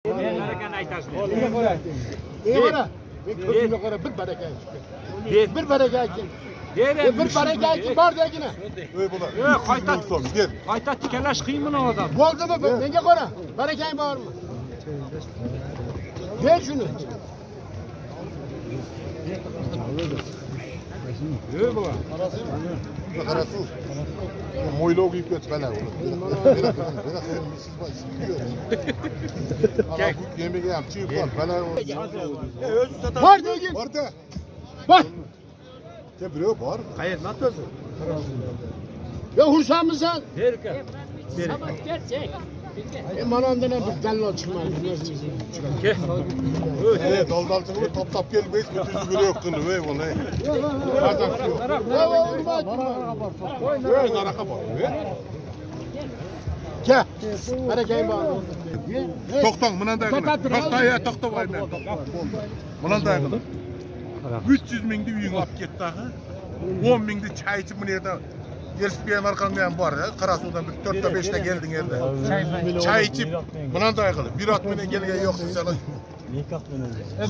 Barakani aytasın. Ko'zimga qara bir baraka aytdi. Bir baraka aytdi. Bir baraka aytdi bor degina. Ey bular. Qayta tikalash qiyin bu odam. Bo'ldimi? Menga qara. Barakang bormi? Ber shuni. Ey bular. Qarasuz. Mo'ylov kiyib ketiblar ular. Ana bu yemeği ham chiqib qol. Bana Bor degin. borda. Bor. Sen birov bor. Qayerdan o'zi? Ya xursandmisan? Berka. Sabah gerçek. Mana undan ham bir dallol chiqmadi. Daldalchi qilib top kelib hech bir tuzi biri yo'q qilib ey vallahi. Qanaqa bor? Ke. Barakang bormi? To'xtang, bunday qilib. To'xtayman. Bunday qilib. 300 mingni uying olib ketdi axı. 10 mingni choy ichib bu yerda Yersizbeyan arqamda ham bor. Qarasuvdan bir 4 ta 5 ta kelding yerda. Choy ichib bunday qilib. Bir ot bilan kelgan yo'qsiz sana.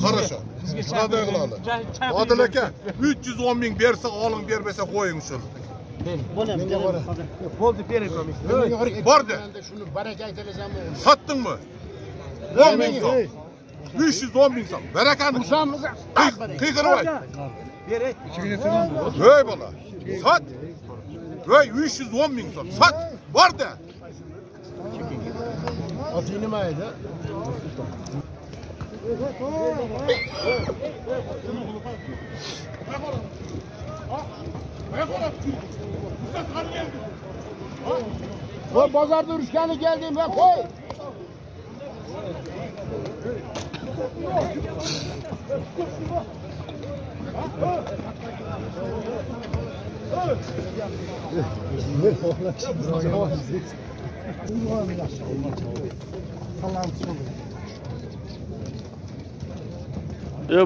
Хорошо. Bunday qiladi. Odil aka 310 ming bersa oling, bermasa qo'ying shuni. Bo'ldi bering. Bordi. Shuni baraka aytalasanmi? Sotdingmi? 10 ming so'm. 510 ming so'm. Barakani Xursandmiz. qiyqirib ayt. Beray. Ey bola. Sot. Ey 510 ming so'm. Sot. Bordi. Oting nima edi? Voy bozorda urushgani keldim va qo'y.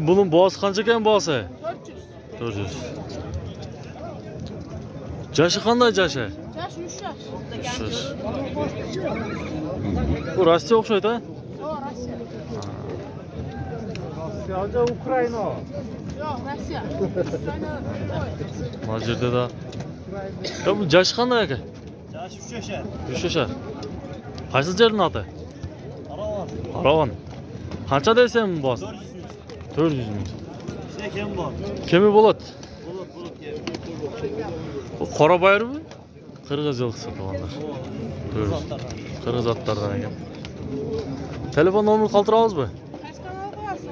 Bunun boğası qancha ekan boğası? 400. Yaşı qanday yaşı? Yaş 3 yaş. 3 yaş. Bu Rossiya o'xshaydi, ha? Yo'q, Rossiya. Rossiya, Ukraina. Yo'q, Rossiya. Mana yerda da. Bu yaşı qanday aka? Yaş 3 yaşar. 3 yashar. Qaysi yerning oti? Aravan. Aravan. Qancha deysan bu boğası? 400 ming. Sizda kim bor? Kimi bo'ladi? Bulut kim? Bu qora bayrami? Qirg'iz yilqisi to'g'anlar. Qirg'iz otlardan ekan. Telefon nomerini qoldiramizmi? Qaysi kanalga qo'yasiz?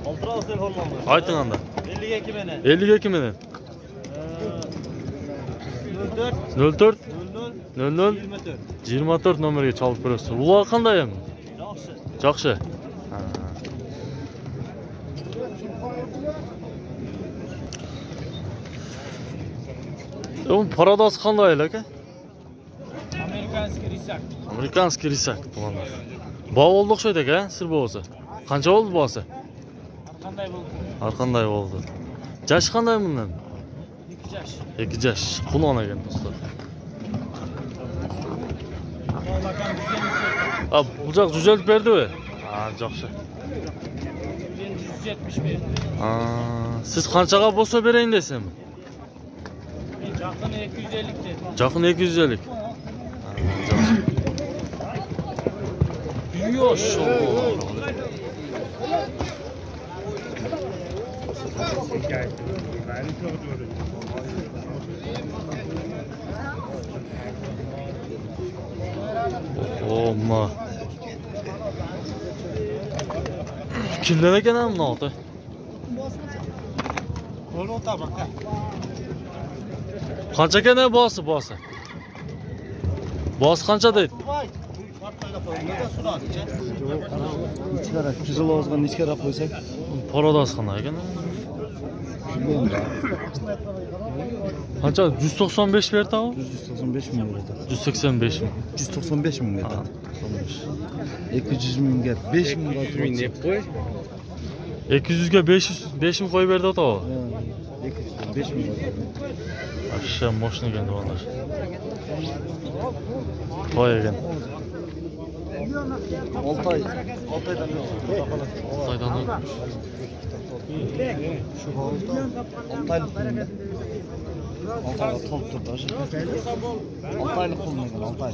Oltiraus telefon nomeri. Ayting anda. 52 menen. 52 ming. 04 04 00 00 24. 24 nomeriga chalib ko'rasiz. Ular qanday ham? Yaxshi. Yaxshi. Bu paradoks qanday aka? Amerikanskiy risak. Amerikanskiy risak to'g'anlar. Bog' oldi o'xshaydi aka, sir bo'lsa. Qancha oldi bo'lsa? Qanday bo'ldi? Har qanday bo'ldi. Yash qanday bundan? 2 yaş. 2 yash. Qulon ekan do'stlar. Bucaq düzelt berdi mi? Ha, yaxshi. 170 berdi. Siz qanchaga bo'lsa berayin deysizmi? Yaqin 250 dedi. Yaqin 250. Yo'q. Olma. Kimden ekan ham noti? Qo'lni tabaq. Qancha ekan bosi? Bosi qancha deydi? Ichkara tuzil ozg'in ichkara qo'ysak. Paradoks qanday ekan? Qancha? 195 berdi u? 195 ming beradi. 185 ming. 195 ming beradi. 200 mingga 5 ming qoldirib deb qo'y. 200 ga 5 ming qo'yib berdi ota o. 5 ming. Aşağı moşna ekan do'konlar. Voy ekan. Altay. Altaydan da. Altaylı top turda. Altaylı kullanıyor.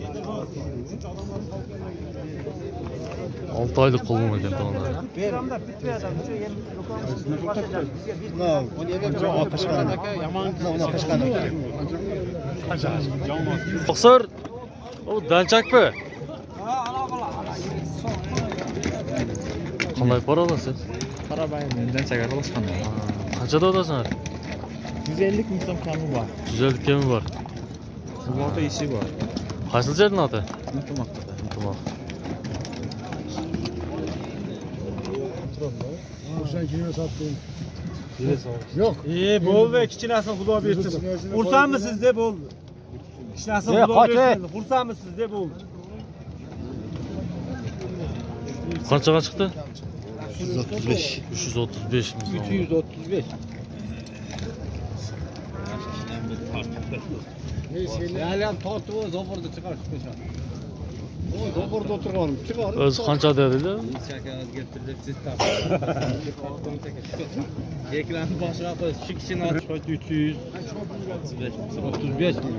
Altı aylık kolum ekan to'g'onlar. To'qsir. O danchakmi? Qanday para olasiz? Danchak aralashqanda. Qanchada olasan? 150 ming so'm kami bor. 150 kemi bor. Sug'orta ishi bor. Qaysi yerning oti? Unutmoqda. Unutmoq. Sen kime sattın? Yok. Bol ve kiçinasın Xudo bersin. Xursandmi siz deb bo'ldi. Kiçinasın Xudo bersin. Xursandmi siz deb bo'ldi. Qanchaga chiqdi? 135. 335 ming so'm. 335. Hali tortib o'z oborda chiqar chiqishadi. O'z oborda o'tirganim chiqar. O'zi qancha dedilar? Chakani keltirib siz ekranni boshqa qo'yib shu kishini ochib 335 ming.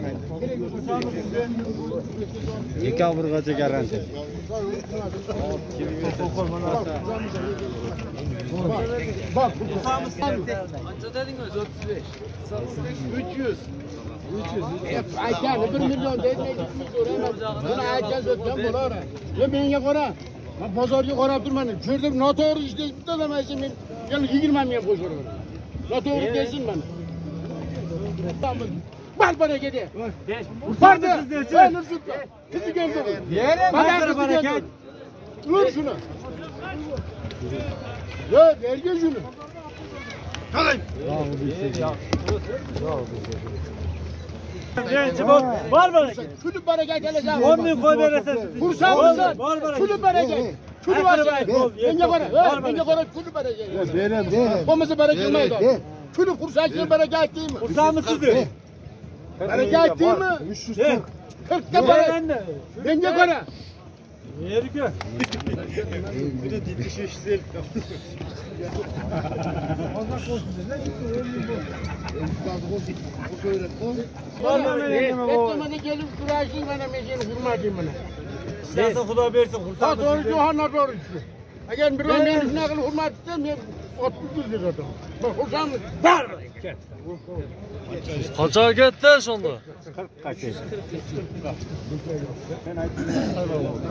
Dekabrgacha garantiya. Bak. Qancha dedingiz? 300. Aytgan 1 million deydi. Buni aytgan so'zdan bo'lar. Menga qara. Men bozorga qarab turman. Ko'rdim noto'g'ri ish deyapti demaysan men. Yana 20 ming qo'shiraman. Noto'g'ri desin men. Bal baraka de. Barda. Ben Nursultan. Sizi geldim. Yerim baraka. Dur şunu. Ya verge şunu. Kalın. Var baraka. Şunu baraka geleceğim. 10 bin koy verirsen. Kursan mısın? Var baraka. Şunu baraka. Şunu var. Bence para. Bence para. Şunu baraka. Verem. Olmasa baraka olmaydı. Şunu kursan ki baraka ettiğim. Xursandmi siz deb? Baraka ettiğim mi? 340. 40 da para. Bence para. Yerike. Etmemede gelip kuraşayım bana meceni kurmadayım bana. Kiçinasın Xudo bersin. Ha Xursandmi siz doğrusu deb? hanna doğrusu. Eğer bir an benim ne kadar hurmat etsem ben 30 lira adam. Bak hursan mı? Var baraka. Qanchaga ketdi shunda?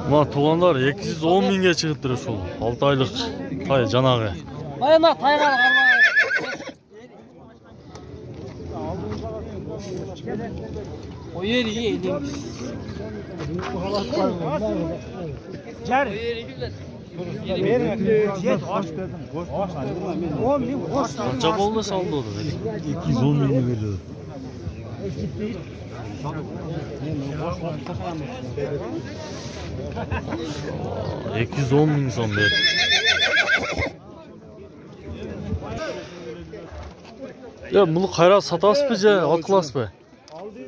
Mana to'g'onlar 210 mingga chiqibdi shu 6 oylik tay janag'i. Mana taygan O yeri iyi. Jar. Qancha bo'ldi soldi edi? 210 mingga berdi. 210 ming so'm berdi. Ya buni qayerga sotasizmi, ot qilasizmi?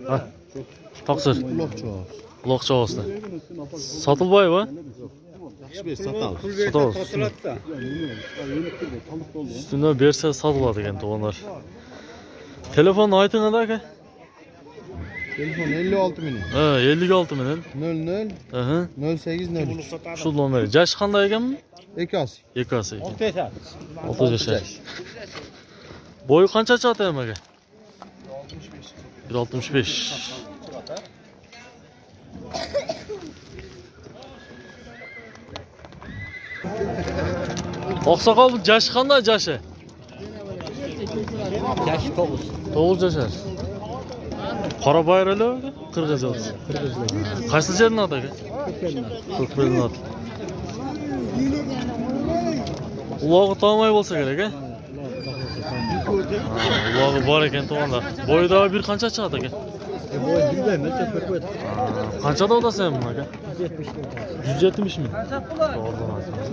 Ha. Taqsir. Uloqcha osida. Sotilboyeva? Satamiz. Satamiz. Üstüne bersa sotiladi ekan to'g'onlar. Telefonni aytinglar aka. Telefon 56 ming. Ha, 56 ming. 00 Aha. 0803. Shu nomer. Jash qanday ekanmi? Ekasi. Ekasi ekan. 6 yashar. Boyu qancha chiqadi aka? 165. Oqsoqol bu jashi qanday jashi? Yaşı 9. 9 yashar. Qora bayralar qirg'izlar. Qaysi yerning oti aka? Ko'kbelning oti. Ulog'i tomay bo'lsa kerak a? Ulog'i bor ekan to'g'onlar. Bo'yida bir qancha chiqadi aka? Qanchada otasan buni aka? 170 ming. To'g'ridan aytsangiz.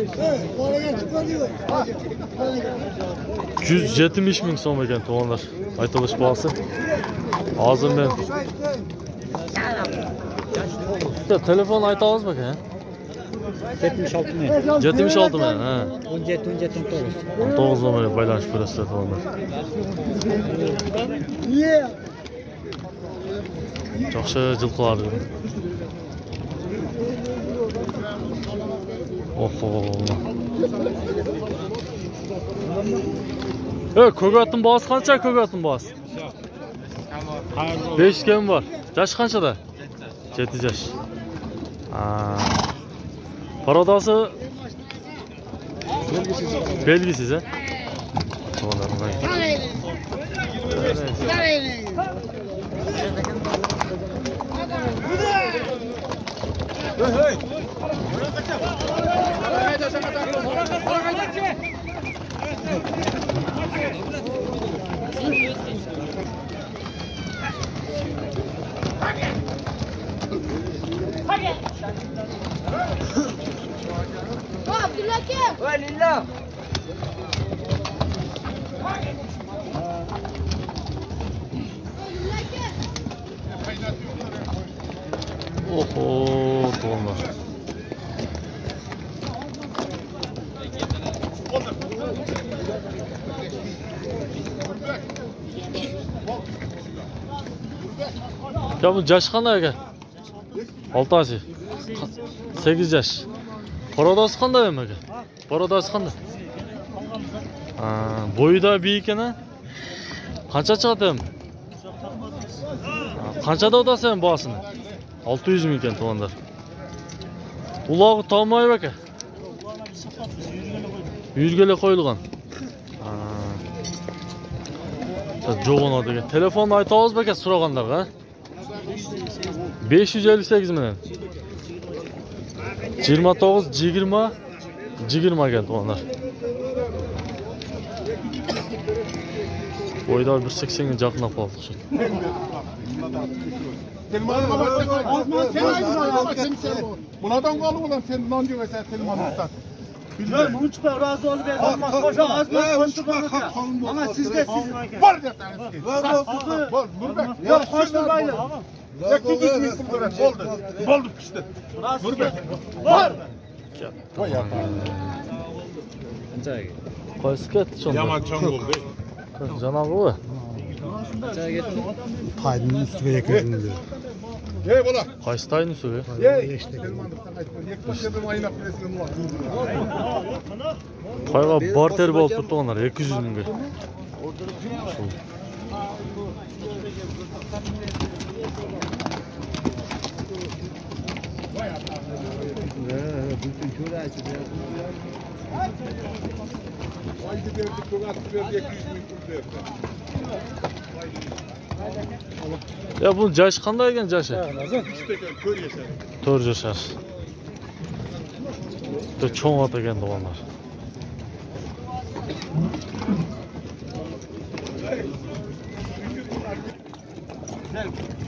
$270.000 so'm ekan to'g'onlar. Aytilish bahsi. Hozir men telefon ayta olasizmi aka? 76 ming. 76 ming, ha. 17 19. 19 nomerga baylanish ko'rasizlar to'g'onlar. Yaxshi jilqilar. Oho. Ko'gatning bosi qancha ko'gatning bosi? 5 kim bor. Yash qanchada? 7 yash. Parodasi belgisiz, ha? Abdullah aka. Lillah. Oho, to'g'onlar. Ya bu yaş qanday aka? 6 yaş. 8 yaş. Parodasi qanday aka? Parodasi qanday? Bo'yida biy ekan. Qancha chiqadi? Qanchada o'tasan bosini? 600 ming ekan to'g'onlar. Ulog'i to'lmaydi aka. Yurgala qo'yilgan. Jo'g'on degan. Telefonni ayta olasizmi aka so'raganlarga? 558 million. 29 20 ekan to'g'onlar. Boyda 180 ga yaqinlab qoldi. Bunadan qalıb olan sen non yemesen telmanı tutat. Bilmem bunu çıkar razı ol be. Koşa az mı konuşma. Ama sizde siz var derseniz. Bol Nurbek. Yok koşturmayın. Oldu pişti. Nurbek. Var. Qaysi ketdi shunda? Yaman çoğun oldu. Janobi u. Taydın üstüne yakın. Hey bola. Qaysi tayin ustiga? Qayga barter bo'lib turibdi onlar 200 mingga. Ya bu yaş qanday ekan yaşı? 4 yaşar. Cho'ng ot ekan to'g'onlar.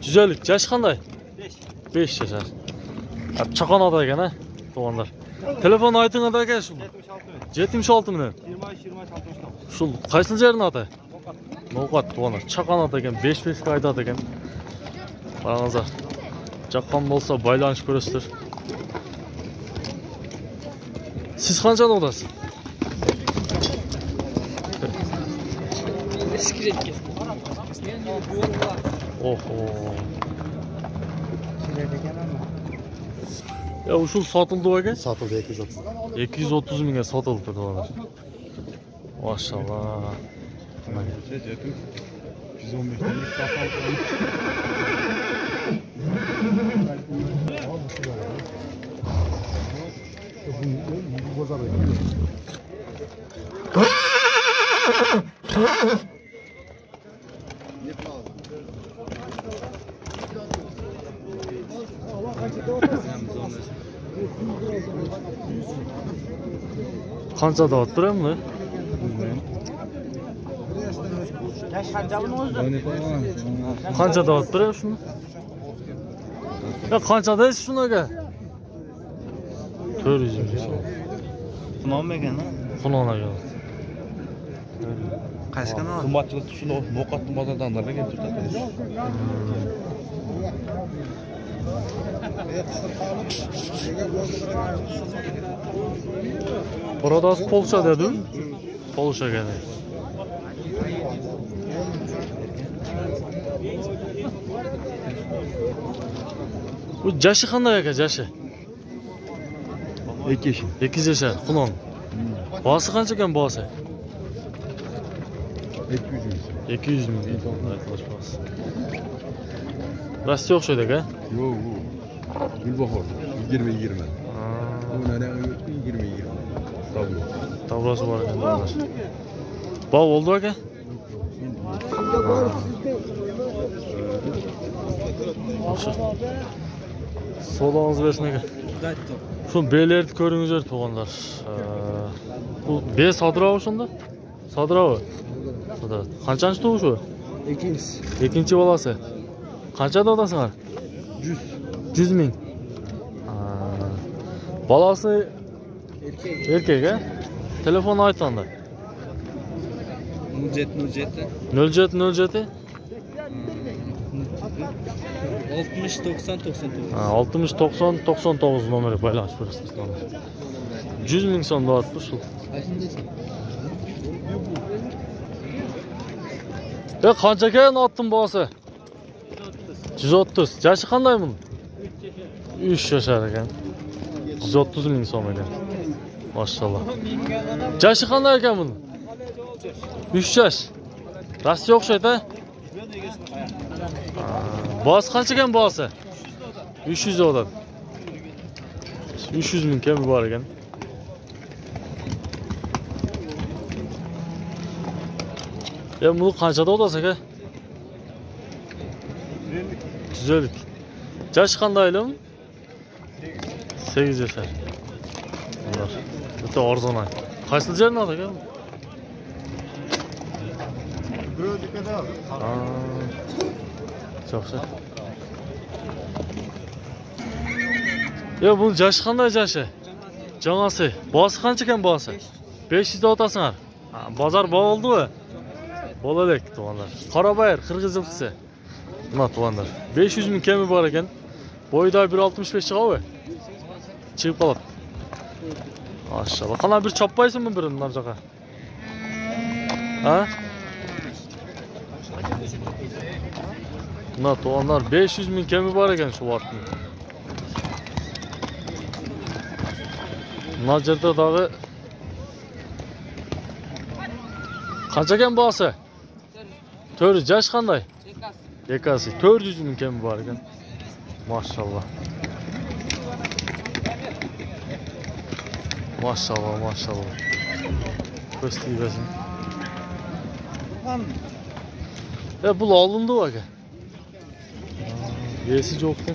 Güzellik yaş qanday? 5 yaşar. Chaqon ot ekan ha to'g'onlar. Telefon aytinglar aka shu. 76 million. 20 Şu qaysi yerini ota? No'qat to'g'onlar. Chaqon ot ekan 5 ga aytadi ekan. Qarangizlar. Chaqqon bo'lsa baylanish ko'rasizlar. Siz qanchada o'tasiz? Oho. Ya ushul sotildi aka? Satıldı 230. 230 mingga sotildi to'g'onlar. Maşallah. 115 Qanchada o'tiramiz? Qanchada o'tiramiz shuni? Ya qanchada shuni aka? 400 ming so'm. Xunonmi ekan? Xunona ekan. Qaysi kanal? Qimmatchilik shuni Mo'qatni bozordan kelib turadi. Buradasi Polsha dedi. Polsha ekan. Bu jashi qanday ekan, jashi? 2 yaş. 2 yashar, Xunon. Bosi qancha ekan bosi? 200 ming. Aytlash bosi. Rossiya o'xshaydi aka? Yo'q, bu. Gulbahor 20-20. Bu nana 20-20. Tablo. Tablosi bor ekan do'stlar. Bog' bo'ldi aka? So'lağınızı versin aka. Şu beylerdi ko'ringizlar to'g'onlar. Bu bey Sadravo shunda? Sadravo. Qanchasi tug'ishi? Ikincisi. Ikkinchi bolasi. Qanchada odasizlar? 100 ming. Bolasi erkek a? Telefon aytganda. 07 07 60 90 99. 60 90 99 nomeri paylaşmış burası. 100 ming so'm da'atdi shu. Qancha ekan otning bosi? 130. Yashi qanday buni? 3 yashar ekan. 130 ming so'm ekan. Maşallah. Yashi qanday ekan buni? 3 yash. Rossiya o'xshaydi. Bosi qancha ekan bosi? 300 odam. 300 ming kami bor ekan. Bu qanchada odasi aka? 150. Yashi qandaylim? 8 yashar. Bunlar o'ta arzon. Qaysi joydan aka? Yaxshi. Bunun yashi qanday yashi? Jonasi. Bosi qancha ekan bosi? 500 da otasizlar. Bozor bo'ldi-ku. Bo'ladik to'g'onlar. Qorabayir, Qirg'iz yilqisi. Mana to'g'onlar. 500 ming kami bor ekan. Bo'yida 1.65 chiqadi. Chiqib qoladi. Maşallah. Qana bir choppaysizmi birini narsaqa? Ha? Mana to'g'onlar 500 ming kami bor ekan shu vaqtda. Mana yerda dag'i qancha ekan bosi? 400 yash qanday? Ekasi 400 ming kami bor ekan. Maşallah. Maşallah, maşallah. Göstereyim. Bu alındı aka. Yesi yoktu.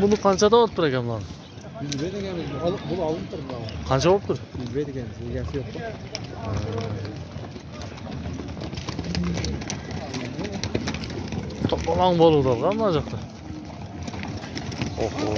Bunu qanchada olib tur ekan lan? 100 ver ekan. Bunu alındı mı? Qancha olib tur? 100 ver ekan. Egasi yo'q. To'polon bo'ldi, mana bu yoqda. Oho.